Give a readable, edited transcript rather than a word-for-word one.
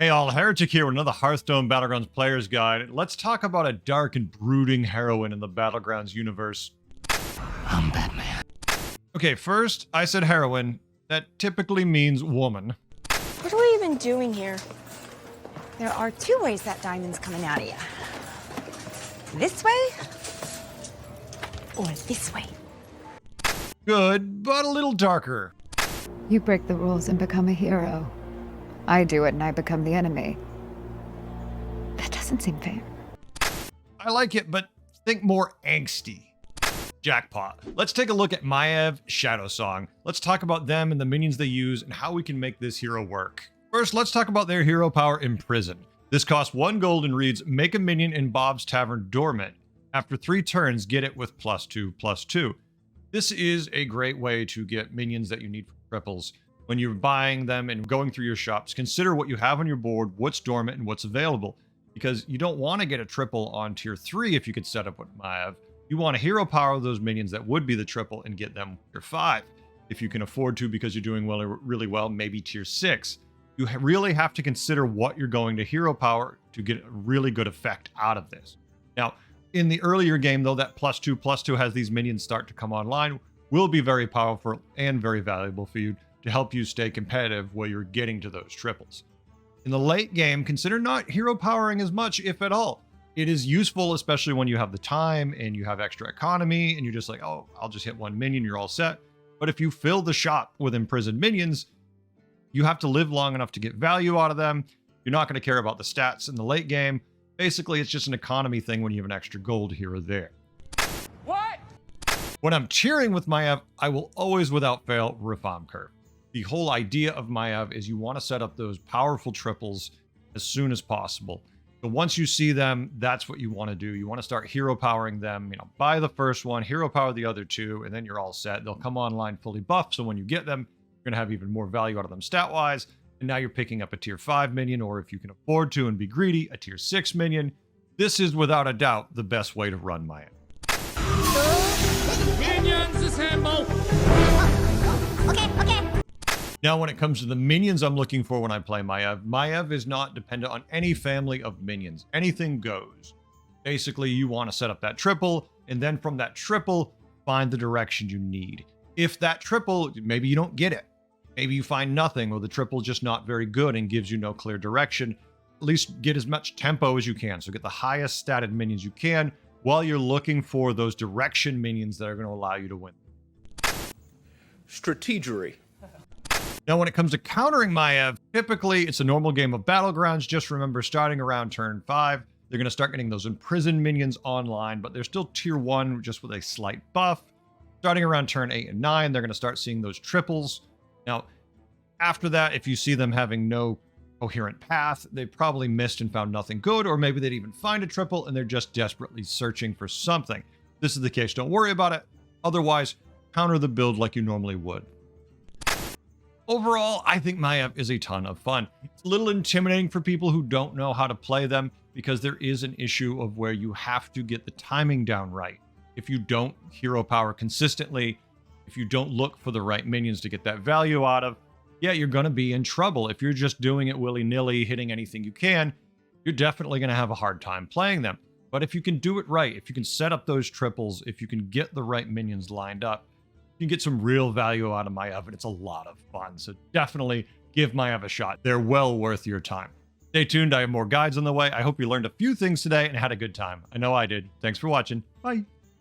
Hey all, Heretic here with another Hearthstone Battlegrounds Players Guide. Let's talk about a dark and brooding heroine in the Battlegrounds universe. I'm Batman. Okay, first, I said heroine. That typically means woman. What are we even doing here? There are two ways that diamond's coming out of you. This way, or this way. Good, but a little darker. You break the rules and become a hero. I do it and I become the enemy. That doesn't seem fair. I like it, but think more angsty. Jackpot. Let's take a look at Maiev Shadowsong. Let's talk about them and the minions they use and how we can make this hero work. First, let's talk about their hero power, Imprison. This costs 1 gold and reads, make a minion in Bob's Tavern dormant. After 3 turns, get it with +2/+2. This is a great way to get minions that you need for triples. When you're buying them and going through your shops, consider what you have on your board, what's dormant and what's available. Because you don't want to get a triple on tier 3 if you could set up with Maiev. You want to hero power those minions that would be the triple and get them tier 5. If you can afford to because you're doing really well, maybe tier 6. You really have to consider what you're going to hero power to get a really good effect out of this. Now, in the earlier game, though, that +2/+2 has these minions start to come online, will be very powerful and very valuable for you to help you stay competitive while you're getting to those triples. In the late game, consider not hero powering as much, if at all. It is useful, especially when you have the time and you have extra economy and you're just like, oh, I'll just hit 1 minion, you're all set. But if you fill the shop with imprisoned minions, you have to live long enough to get value out of them. You're not going to care about the stats in the late game. Basically, it's just an economy thing when you have an extra gold here or there. What? When I'm cheering with Maiev, I will always, without fail, reform curve. The whole idea of Maiev is you want to set up those powerful triples as soon as possible. So once you see them, that's what you want to do. You want to start hero powering them, buy the first one, hero power the other 2, and then you're all set. They'll come online fully buffed, so when you get them, you're going to have even more value out of them stat-wise. And now you're picking up a tier 5 minion, or if you can afford to and be greedy, a tier 6 minion. This is without a doubt the best way to run Maiev. Minions assemble! Okay. Now, when it comes to the minions I'm looking for when I play Maiev, Maiev is not dependent on any family of minions. Anything goes. Basically, you want to set up that triple, and then from that triple, find the direction you need. If that triple, maybe you don't get it. Maybe you find nothing, or the triple just not very good and gives you no clear direction. At least get as much tempo as you can. So get the highest statted minions you can while you're looking for those direction minions that are going to allow you to win. Strategery. Now, when it comes to countering Maiev, typically it's a normal game of Battlegrounds. Just remember, starting around turn 5, they're going to start getting those imprisoned minions online, but they're still tier 1 just with a slight buff. Starting around turn 8 and 9, they're going to start seeing those triples. Now, after that, if you see them having no coherent path, they probably missed and found nothing good, or maybe they'd even find a triple and they're just desperately searching for something. If this is the case, don't worry about it. Otherwise, counter the build like you normally would. Overall, I think Maiev is a ton of fun. It's a little intimidating for people who don't know how to play them because there is an issue of where you have to get the timing down right. If you don't hero power consistently, if you don't look for the right minions to get that value out of, yeah, you're going to be in trouble. If you're just doing it willy-nilly, hitting anything you can, you're definitely going to have a hard time playing them. But if you can do it right, if you can set up those triples, if you can get the right minions lined up, you can get some real value out of Maiev, and it's a lot of fun. So definitely give Maiev a shot. They're well worth your time. Stay tuned. I have more guides on the way. I hope you learned a few things today and had a good time. I know I did. Thanks for watching. Bye.